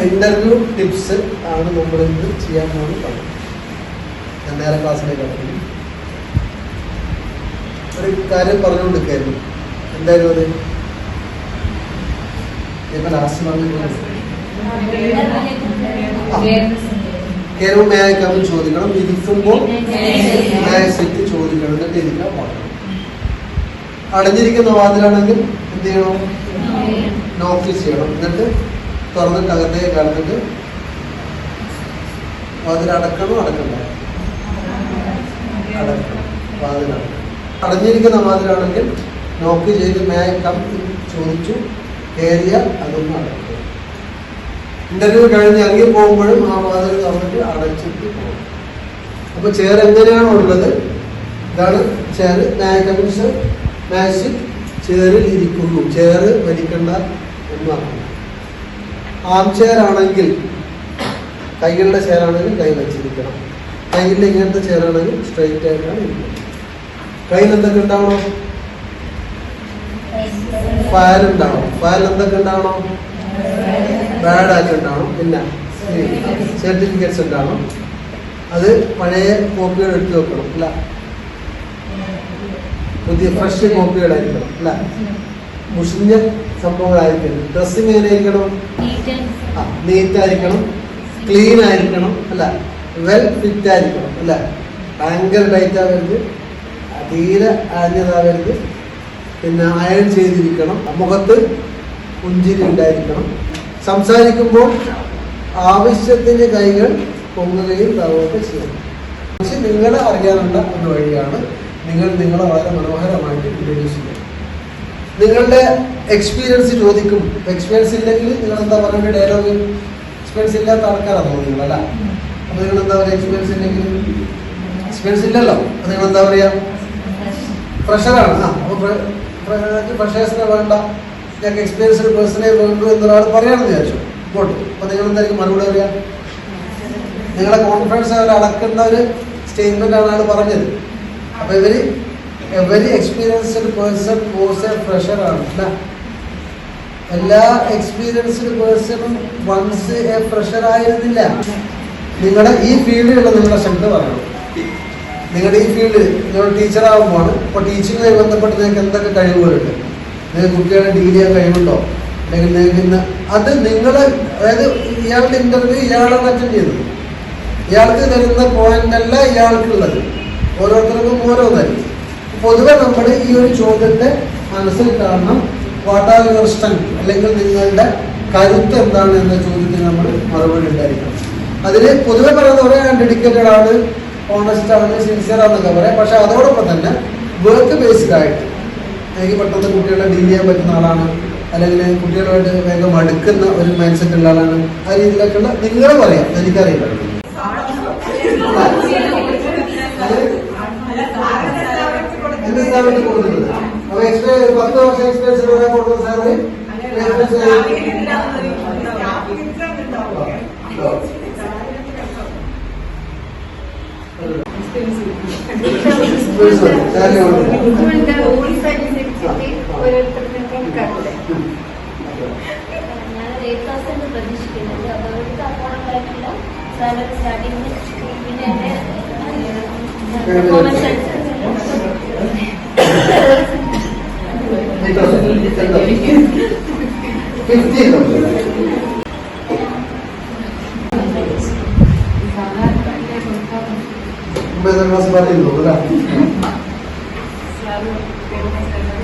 Interview tips ആണ് നമ്മൾ ഇന്ന് ചെയ്യാൻ പോകുന്നത്. ഞാൻ നേരെ ക്ലാസ്സിലേക്ക് കടക്കുന്നു. ഒരു കാര്യം പറഞ്ഞുകൊണ്ടിരിക്കായിരുന്നു. എന്തായാലും അത് ഇപ്പൊ ലാസ്റ്റ് കേരളം മേയക്കാന്ന് ചോദിക്കണം, ഇരിക്കുമ്പോൾ സെറ്റ് ചോദിക്കണം, എന്നിട്ട് ഇരിക്കാൻ പാടണം. അടഞ്ഞിരിക്കുന്ന വാതിലാണെങ്കിൽ എന്ത് ചെയ്യണം? നോട്ടീസ് ചെയ്യണം. എന്നിട്ട് തുറന്നിട്ട് അകത്തേക്ക് കടന്നിട്ട് വാതിൽ അടക്കണോ അടക്കണ്ട? അടക്കണം. വാതിലടക്കണം. അടഞ്ഞിരിക്കുന്ന വാതിലാണെങ്കിൽ നോക്ക് ചെയ്ത് മേയക്കം ചോദിച്ചു കയറിയ അതൊന്നും അടക്കുക. ഇന്റർവ്യൂ കഴിഞ്ഞ് ഇറങ്ങി പോകുമ്പോഴും ആ വാതിൽ തുറന്നിട്ട് അടച്ചിട്ട് പോകും. അപ്പൊ ചെയർ എങ്ങനെയാണോ ഉള്ളത് ഇതാണ് ചെയർ. മേയക്കംസ് മാജിക് ചെയറിൽ ഇരിക്കുന്നു. ചെയർ വലിക്കേണ്ട എന്നാണ്. ആം ചെയർ ആണെങ്കിൽ കൈകളുടെ ചെയർ ആണെങ്കിൽ കൈ വെച്ചിരിക്കണം. കയ്യിൽ ഇങ്ങനത്തെ ചെയർ ആണെങ്കിൽ സ്ട്രെയിറ്റ് ആയിട്ടാണ് ഇരിക്കുന്നത്. കയ്യിൽ എന്തൊക്കെ ഉണ്ടാവണം? ഫയൽ ഉണ്ടാവണം. ഫയൽ എന്തൊക്കെ ഉണ്ടാവണം? ബാഡ് ആയിട്ട് ഉണ്ടാവണം. പിന്നെ സർട്ടിഫിക്കറ്റ്സ് ഉണ്ടാവണം. അത് പഴയ കോപ്പികൾ എടുത്തു വെക്കണം. അല്ല, പുതിയ ഫ്രഷ് കോപ്പികളായിരിക്കണം. അല്ല, മുഷിഞ്ഞ സംഭവങ്ങളായിരിക്കണം. ഡ്രസ്സിങ് എങ്ങനെയായിരിക്കണം? നീറ്റ് ആയിരിക്കണം, ക്ലീൻ ആയിരിക്കണം. അല്ല, വെൽ ഫിറ്റ് ആയിരിക്കണം. അല്ല, ഭയങ്കര ടൈറ്റ് ആവരുത്, തീരെ ആഞ്ഞതാവരുത്. പിന്നെ അയൺ ചെയ്തിരിക്കണം. മുഖത്ത് പുഞ്ചിരി ഉണ്ടായിരിക്കണം. സംസാരിക്കുമ്പോൾ ആവശ്യത്തിന് കൈകൾ പൊങ്ങുകയും താവുകയൊക്കെ ചെയ്യണം. പക്ഷെ നിങ്ങളെ അറിയാനുള്ള ഒരു വഴിയാണ് നിങ്ങളെ വളരെ മനോഹരമായിട്ട് ഇൻട്രൊഡ്യൂസ് ചെയ്യണം. നിങ്ങളുടെ എക്സ്പീരിയൻസ് ചോദിക്കും. എക്സ്പീരിയൻസ് ഇല്ലെങ്കിൽ നിങ്ങൾ എന്താ പറയുക? ഡയലോഗ് എക്സ്പീരിയൻസ് ഇല്ലാത്ത ആൾക്കാരാണ് തോന്നുന്നത്. അല്ല, അപ്പൊ നിങ്ങൾ എന്താ പറയുക? എക്സ്പീരിയൻസ് ഇല്ലെങ്കിൽ എക്സ്പീരിയൻസ് ഇല്ലല്ലോ, അപ്പൊ നിങ്ങൾ എന്താ പറയാ? ഫ്രഷറാണ്. അപ്പൊ ഫ്രഷേഴ്സിനെ വേണ്ട, ഞങ്ങൾക്ക് എക്സ്പീരിയൻസ്ഡ് പേഴ്സണേ വേണ്ടു എന്നൊരാൾ പറയാമെന്ന് വിചാരിച്ചു. ഇങ്ങോട്ട് അപ്പൊ നിങ്ങൾ എന്തായിരിക്കും മറുപടി പറയാ? നിങ്ങളെ കോൺഫിഡൻസ് അവർ അളക്കുന്ന ഒരു സ്റ്റേറ്റ്മെന്റ് ആണ് ആൾ പറഞ്ഞത്. അപ്പൊ every experienced person was A fresher ആണ്. അല്ല, എല്ലാ എക്സ്പീരിയൻസ്ഡ് പേഴ്സണും വൺസ് എ ഫ്രഷർ ആയിരുന്നില്ല. നിങ്ങളുടെ ഈ ഫീൽഡിലുള്ള നിങ്ങളുടെ ശ്രദ്ധ പറയണം. നിങ്ങളുടെ ഈ ഫീൽഡിൽ നിങ്ങൾ ടീച്ചറാകുമ്പോൾ ഇപ്പോൾ ടീച്ചിങ്ങുമായി ബന്ധപ്പെട്ട് നിങ്ങൾക്ക് എന്തൊക്കെ കഴിവുകളുണ്ട്? നിങ്ങൾക്ക് കുട്ടികളെ ഡീൽ ചെയ്യാൻ കഴിവുണ്ടോ? അല്ലെങ്കിൽ നിങ്ങൾക്ക് ഇന്ന് അത് നിങ്ങൾ, അതായത് ഇയാളുടെ ഇന്റർവ്യൂ ഇയാളാണ് അറ്റൻഡ് ചെയ്തത്. ഇയാൾക്ക് തരുന്ന പോയിന്റ് അല്ല ഇയാൾക്കുള്ളത്. ഓരോരുത്തർക്കും ഓരോന്നായിരിക്കും. പൊതുവെ നമ്മൾ ഈ ഒരു ചോദ്യത്തെ മനസ്സിൽ കാണണം. വാട്ട് ആർ യുവർ സ്ട്രെങ്ത്, അല്ലെങ്കിൽ നിങ്ങളുടെ കരുത്ത് എന്താണ് എന്ന ചോദ്യത്തിന് നമ്മൾ മറുപടി ഉണ്ടായിരിക്കണം. അതിൽ പൊതുവെ പറയുന്ന പറയാൻ ഡെഡിക്കേറ്റഡ് ആണ്, ഓണസ്റ്റ് ആണ്, സിൻസിയർ ആണെന്നൊക്കെ പറയാം. പക്ഷെ അതോടൊപ്പം തന്നെ വർക്ക് ബേസ്ഡ് ആയിട്ട് എനിക്ക് പെട്ടെന്ന് കുട്ടികളെ ഡീൽ ചെയ്യാൻ പറ്റുന്ന ആളാണ്, അല്ലെങ്കിൽ കുട്ടികളുമായിട്ട് വേഗം അടുക്കുന്ന ഒരു മൈൻഡ് സെറ്റ് ഉള്ള ആളാണ്. ആ രീതിയിലൊക്കെയുള്ള നിങ്ങൾ പറയാം. എനിക്കറിയില്ല. കൊടുക്കുന്നത് അപ്പൊ എക്സ്പീരിയൻസ് 10 വർഷം എക്സ്പീരിയൻസ് കൊടുക്കുന്ന സാലറി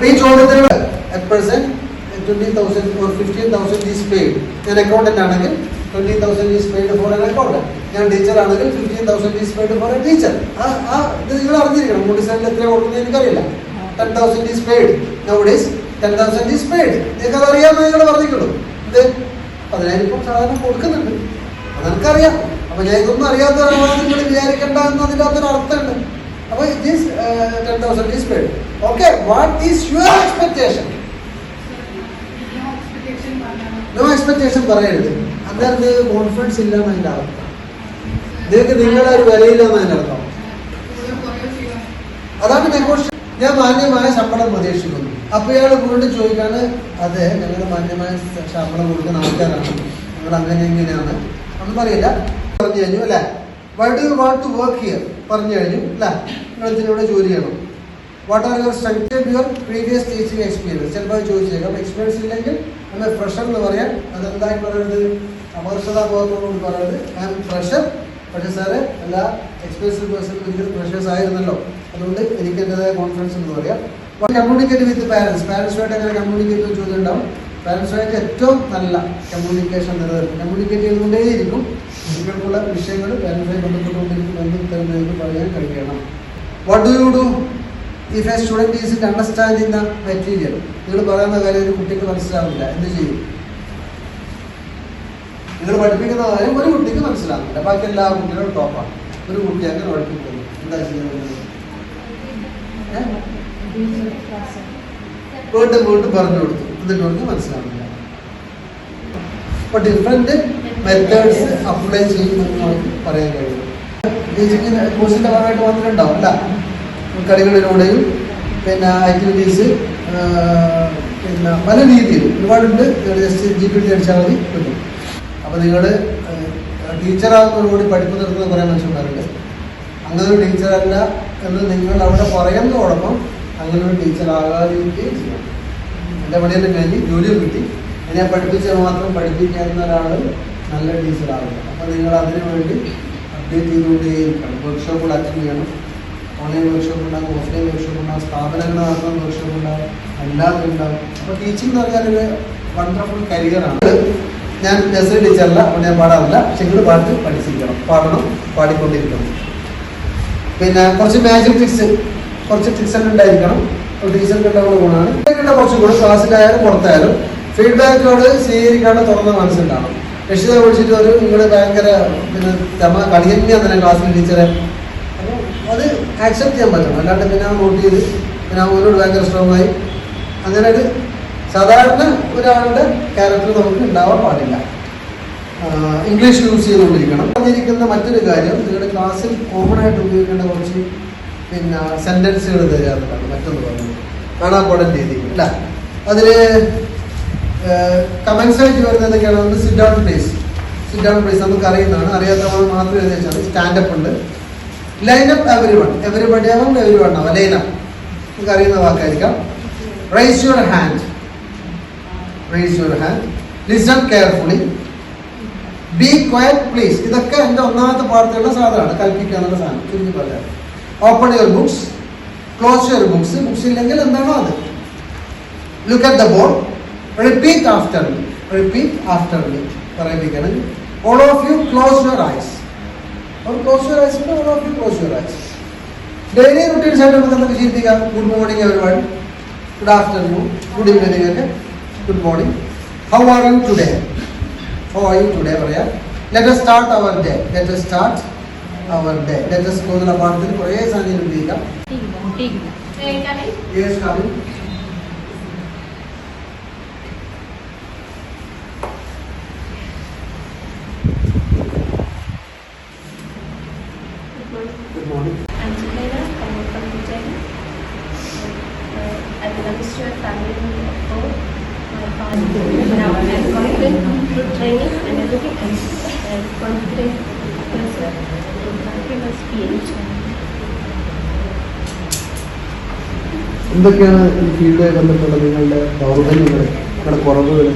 ഈ ചോദ്യത്തിന് at present 20,000 or 15,000 is paid. ഞാൻ അക്കൗണ്ടന്റ് ആണെങ്കിൽ 20,000 is paid for an accountant. ഞാൻ ടീച്ചർ ആണെങ്കിൽ 15,000 is paid for a teacher. ഇത് നിങ്ങൾ അറിഞ്ഞിരിക്കണം. മോണ്ടിസറിൽ എത്ര കൊടുക്കുന്നത് എനിക്കറിയില്ല. 10,000 is paid. Nowadays 10,000 is paid. നിങ്ങൾക്ക് അതറിയാമെന്ന് നിങ്ങൾ പറഞ്ഞിട്ടുള്ളൂ. ഇത് 10,000 ഇപ്പം സാധാരണ കൊടുക്കുന്നുണ്ട്. അതെനിക്കറിയാം. അപ്പൊ ഞാൻ ഇതൊന്നും അറിയാത്ത ഒരാളാണ് നിങ്ങൾ വിചാരിക്കേണ്ട എന്നതിൻ്റെ അകത്തൊരു അർത്ഥമുണ്ട്. അപ്പൊ it is 10,000 is paid. Okay, what is your expectation? No expectation പറയരുത്. അന്നേരത്ത് കോൺഫിഡൻസ് ഇല്ല എന്നതിൻ്റെ അർത്ഥം. നിങ്ങൾക്ക് നിങ്ങളുടെ ഒരു വിലയില്ലെന്ന് അതിൻ്റെ അർത്ഥം. അതാണ് നെഗോഷിയേഷൻ. ഞാൻ മാന്യമായ ശമ്പളം പ്രതീക്ഷിക്കുന്നു. അപ്പൊ ഇയാൾ വീണ്ടും ചോദിക്കാണ്, അതെ ഞങ്ങൾ മാന്യമായ ശമ്പളം കൊടുക്കുന്ന ആൾക്കാരാണ്, നിങ്ങൾ അങ്ങനെ എങ്ങനെയാണ് ഒന്നും അറിയില്ല പറഞ്ഞു കഴിഞ്ഞു അല്ലേ. Why do you want to work here പറഞ്ഞു കഴിഞ്ഞു അല്ലേ. നിങ്ങൾ ഇതിലൂടെ ജോലി ചെയ്യണം. What are your strength your previous teaching experience. ചിലപ്പോൾ ചോദിച്ചേക്കാം. എക്സ്പീരിയൻസ് ഇല്ലെങ്കിൽ നമ്മൾ ഫ്രഷർ എന്ന് പറയാം. അതെന്തായി പറയുന്നത്, അമർഷതാബോധത്തോടുകൂടി പറയുന്നത് ഐ ആം ഫ്രഷർ. പക്ഷേ സാറ് എല്ലാ എക്സ്പീരിയൻസ് പേഴ്സൺ വലിയ ഫ്രഷേഴ്സ് ആയിരുന്നല്ലോ, അതുകൊണ്ട് എനിക്ക് എൻ്റെതായ കോൺഫിഡൻസ് എന്ന് പറയാം. Communicate with parents. പാരൻസുമായിട്ട് എങ്ങനെ കമ്മ്യൂണിക്കേറ്റ് ചോദ്യം ഉണ്ടാവും. പാരൻസുമായിട്ട് ഏറ്റവും നല്ല കമ്മ്യൂണിക്കേഷൻ നിലനിർത്തും. കമ്മ്യൂണിക്കേറ്റ് ചെയ്തുകൊണ്ടേയിരിക്കും. കുട്ടികൾക്കുള്ള വിഷയങ്ങൾ പാരൻസുമായി ബന്ധപ്പെട്ടുകൊണ്ടിരിക്കും. എന്തും തരുന്നതെന്ന് പറയാൻ കഴിയണം. What do you do if A student is in understanding the material. നിങ്ങൾ പറയുന്ന കാര്യം ഒരു കുട്ടിക്ക് മനസ്സിലാവില്ല, എന്ത് ചെയ്യും? നിങ്ങൾ പഠിപ്പിക്കുന്ന കാര്യം ഒരു കുട്ടിക്ക് മനസ്സിലാവില്ല, ബാക്കി എല്ലാ കുട്ടികളും ടോപ്പാണ്. ഒരു കുട്ടി അങ്ങനെ പഠിപ്പിക്കുന്നു, എന്താ ചെയ്യുന്നത്? വീണ്ടും പറഞ്ഞു കൊടുത്തു, എന്നിട്ട് അവർക്ക് മനസ്സിലാവില്ല. അപ്പൊ ഡിഫറെന്റ് മെത്തേഡ്സ് അപ്ലൈ ചെയ്യുമെന്ന് നമുക്ക് പറയാൻ കഴിയും. ടീച്ചിങ്ങിന് കോഴ്സിന്റെ ഭാഗമായിട്ട് വന്നിട്ടുണ്ടാവും അല്ല, കളികളിലൂടെയും പിന്നെ ആക്ടിവിറ്റീസ് പിന്നെ പല രീതിയിലും ഒരുപാടുണ്ട്. ജസ്റ്റ് GPT അടിച്ചാൽ മതി കിട്ടും. അപ്പോൾ നിങ്ങൾ ടീച്ചറാകുന്നതോടുകൂടി പഠിപ്പ് നിർത്തുന്ന കുറേ മനുഷ്യന്മാരുണ്ട്. അങ്ങനെ ഒരു ടീച്ചറല്ല എന്ന് നിങ്ങൾ അവിടെ പറയുന്നതോടൊപ്പം അങ്ങനെ ഒരു ടീച്ചറാകാതിരിക്കുകയും ചെയ്യണം. എൻ്റെ പണിയെല്ലാം കഴിഞ്ഞ് ജോലിയും കിട്ടി, എന്നെ പഠിപ്പിച്ചാൽ മാത്രം പഠിപ്പിക്കാവുന്ന ഒരാൾ നല്ല ടീച്ചറാകുക. അപ്പോൾ നിങ്ങൾ അതിനു വേണ്ടി അപ്ഡേറ്റ് ചെയ്തുകൊണ്ടേയിരിക്കണം. വർക്ക്ഷോപ്പുകൾ അറ്റൻഡ് ചെയ്യണം. ഓൺലൈൻ വർക്ക്ഷോപ്പ് ഉണ്ടാകും, ഓഫ്ലൈൻ വർക്ക്ഷോപ്പ് ഉണ്ടാകും, സ്ഥാപനങ്ങൾ നടത്തുന്ന വർക്ക്ഷോപ്പ് ഉണ്ടാകും, എല്ലാം ഉണ്ടാകും. അപ്പോൾ ടീച്ചിങ് എന്ന് പറഞ്ഞാൽ ഒരു വണ്ടർഫുൾ കരിയറാണ്. ഞാൻ നഴ്സറി ടീച്ചറല്ല, അവിടെ ഞാൻ പാടാറില്ല. പക്ഷെ നിങ്ങൾ പാട്ട് പഠിച്ചിരിക്കണം, പാടണം, പാടിക്കൊണ്ടിരിക്കണം. പിന്നെ കുറച്ച് മാജിക് ട്രിക്സ്, കുറച്ച് ട്രിക്സ് ഒക്കെ ഉണ്ടായിരിക്കണം. ടീച്ചർക്ക് ഉണ്ടാവുന്ന ഗുണമാണ്. കുറച്ചും കൂടെ ക്ലാസ്സിലായാലും പുറത്തായാലും ഫീഡ്ബാക്കോട് സ്വീകരിക്കാണ്ട് തുറന്ന മനസ്സിലുണ്ടാവണം. രക്ഷിതാവ് വിളിച്ചിട്ട് ഒരു നിങ്ങൾ ഭയങ്കര പിന്നെ കളിയന്നെയാണ് തന്നെ ക്ലാസ്സിൽ ടീച്ചറെ, അപ്പോൾ അത് ആക്സെപ്റ്റ് ചെയ്യാൻ പറ്റണം. അല്ലാണ്ട് പിന്നെ നോട്ട് ചെയ്ത് പിന്നെ അവരോട് ഭയങ്കര സ്ട്രോങ് ആയി അങ്ങനെ ഒരു സാധാരണ ഒരാളുടെ ക്യാരക്ടർ നമുക്ക് ഉണ്ടാവാൻ പാടില്ല. ഇംഗ്ലീഷ് യൂസ് ചെയ്തുകൊണ്ടിരിക്കണം. പറഞ്ഞിരിക്കുന്ന മറ്റൊരു കാര്യം, നിങ്ങളുടെ ക്ലാസ്സിൽ കോമൺ ആയിട്ട് ഉപയോഗിക്കേണ്ട കുറച്ച് പിന്നെ സെൻറ്റൻസുകൾ തരാറുള്ളതാണ്. മറ്റൊന്ന് പറയുന്നത് കാണാപ്പാടൻ രീതിയിൽ അല്ല. അതിൽ കമൻസ് ആയിട്ട് വരുന്നത് എന്തൊക്കെയാണ്? Sit down please. Sit down please നമുക്ക് അറിയുന്നതാണ്, അറിയാത്തവർ മാത്രം എഴുതി വെച്ചാൽ സ്റ്റാൻഡപ്പ് ഉണ്ട്. ലൈനപ്പ് എവരി വൺ, എവരിബഡി ആവാം എവരി വൺ ആവാം. ലൈനപ്പ് നമുക്ക് അറിയുന്ന വാക്കായിരിക്കാം. Raise your hand, raise your hand. Listen carefully. Be quiet please. ഇതൊക്കെ എൻ്റെ ഒന്നാമത്തെ പാഠത്തിലുള്ള സാധനമാണ്, കൽപ്പിക്കുക എന്നുള്ള സാധനം. ചുരുക്കി പറയാം. Open your books, close your books. Books ഇല്ലെങ്കിൽ എന്താണോ അത്. Look at the board, repeat after me, repeat after me പറയിപ്പിക്കണം. All of you close your eyes. Close your eyes, all of you close your eyes. Daily routines ആയിട്ട് നമുക്ക് ശീലിപ്പിക്കാം. Good morning everyone, good afternoon, good evening ഒക്കെ good morning. How are you today, how are you today പറയാം. Let us start our day, let us start our day. Let us go എന്നുള്ള പാഠത്തിൽ കുറേ സാധനം ഉപയോഗിക്കാം. Yes, coming. Good morning. I'm Suhaila. I work from Vijay. I belong to a family of four. My father now I'm confident through training and education. I'm confident because I must be എന്തൊക്കെയാണ് ഈ ഫീൽഡുമായി ബന്ധപ്പെട്ട നിങ്ങളുടെ ദൗർബല്യങ്ങൾ, നിങ്ങളുടെ കുറവുകൾ?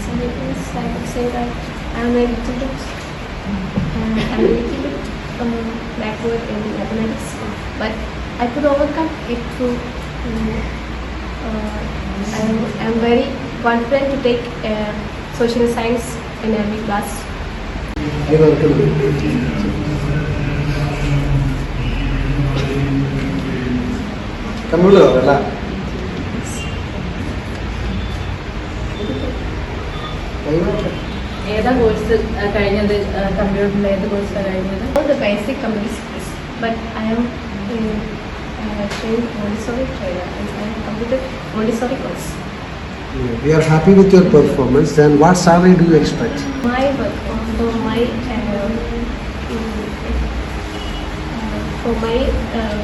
some people I would say that I'm a little bit backward in mathematics, but I could overcome it through. I'm very confident to take social science in every class. Computer അല്ല, ഏതാ course കഴിഞ്ഞത്? കമ്പ്യൂട്ടറിൽ ഏത് കോഴ്സാണ് കഴിഞ്ഞത്? All the basic computer skills, but I am trained Montessori trainer. I am completed Montessori course. We are happy with your performance. Then what salary do you expect? My work for my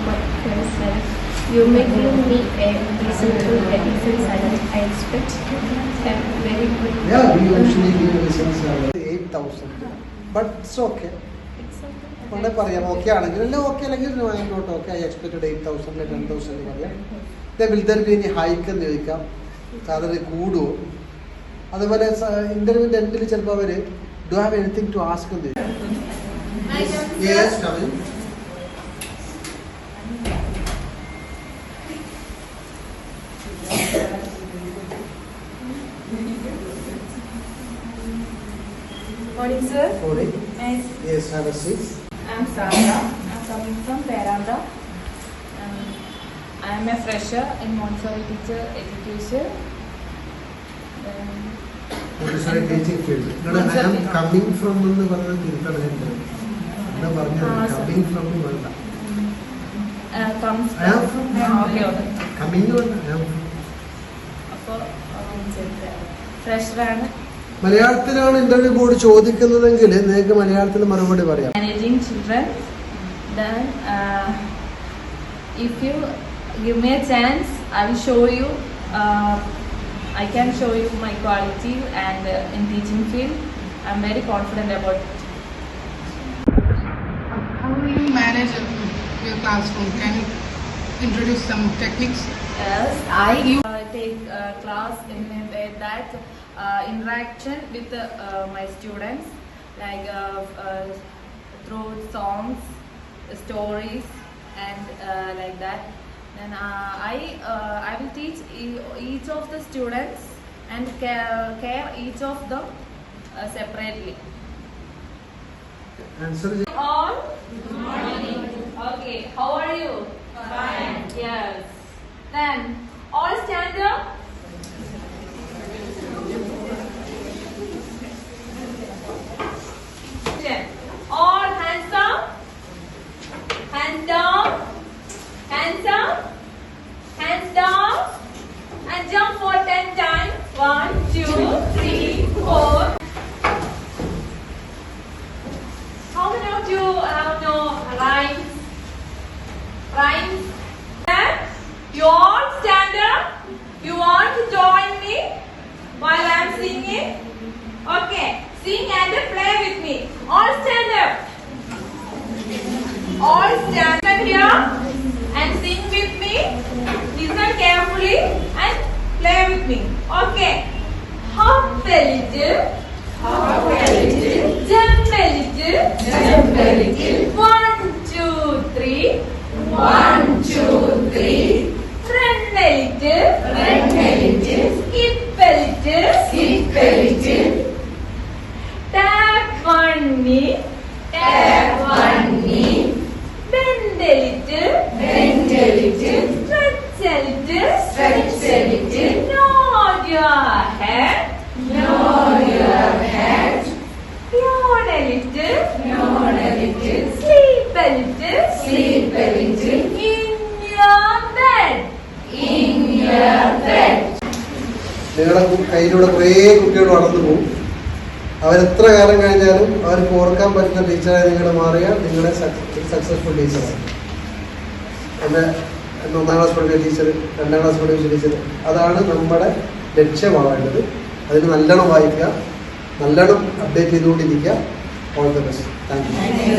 work is You making me a reasonable lessons and I expect a very good. Yeah, we usually give lessons 8,000. But it's okay. It's okay. വേണമെങ്കിൽ പറയാം okay ആണെങ്കിൽ അല്ല okay അല്ലെങ്കിൽ not okay I expected 8,000 10,000 പറയാം. Will there be any hike എന്ന് ചോദിക്കാം, salary കൂടുമോ. അതുപോലെ ഇന്റർവ്യൂവിന്റെ എൻഡിൽ ചിലപ്പോൾ അവര് do have anything to ask എന്ന് ചോദിക്കും. Yes, come in. Morning, sir. Morning. Nice. Yes, have a seat. I'm Sandra. I'm coming from Peranda. I am a fresher in Montessori teacher education. Montessori teaching field. No, I am coming from എന്ന് പറഞ്ഞത് തിരുത്തണമായിരുന്നു. എന്താ പറഞ്ഞത്? Coming from വേണ്ട. Comes. I am from. Okay, okay. Coming വേണ്ട. I am from. അപ്പോൾ ഫ്രഷറാണ്. മലയാളത്തിലാണ് interview board ചോദിക്കുന്നതെങ്കിൽ നിങ്ങൾക്ക് മലയാളത്തിൽ മറുപടി പറയാം. Managing children. Then, if you give me a chance, I will show you. I can show you my quality and in teaching field, I'm very confident about it. How do you manage your classroom? Can you introduce some techniques? Yes, I take class in a way that interaction with my students, like through songs, stories, and like that. Then I will teach each of the students and care each of them separately. Answer. All. Good morning. Okay, how are you? Fine. Yes. Then all stand up. All hands up. Hands down. Hands up. Hands down. And jump for 10 times. 1, 2, 3, 4. How many of you have no rhymes? Rhymes? Then you all stand up. You want to join me while I am singing? Okay. Sing and play with me. All stand up. All stand up here and sing with me. Listen carefully and play with me. Okay. Hop a little. Hop a little. Jump a little. Jump a little. 1, 2, 3. 1, 2, 3. Run a little. Run a little. Skip a little. Skip a little. Tap one knee. Tap one knee. Bend a little. Bend a little. Stretch a little. Stretch a little. Nod your head. Nod your head. Yawn a little. Yawn a little. Sleep a little. Sleep a little. In your bed. In your bed. നിങ്ങളുടെ കയ്യിലൂടെ കുറേ കുട്ടികൾ വളർന്നു പോകും. അവരെത്ര കാലം കഴിഞ്ഞാലും അവർക്ക് ഓർക്കാൻ പറ്റുന്ന ടീച്ചറായി നിങ്ങൾ മാറിയാൽ നിങ്ങളുടെ സക്സസ്ഫുൾ ടീച്ചറാണ്. എൻ്റെ 1ാം ക്ലാസ് പഠിപ്പിച്ച ടീച്ചർ, 2ാം ക്ലാസ് പഠിപ്പിച്ച ടീച്ചർ, അതാണ് നമ്മുടെ ലക്ഷ്യമാവേണ്ടത്. അതിന് നല്ലോണം വായിക്കുക, നല്ലോണം അപ്ഡേറ്റ് ചെയ്തുകൊണ്ടിരിക്കുക. All the best. Thank you.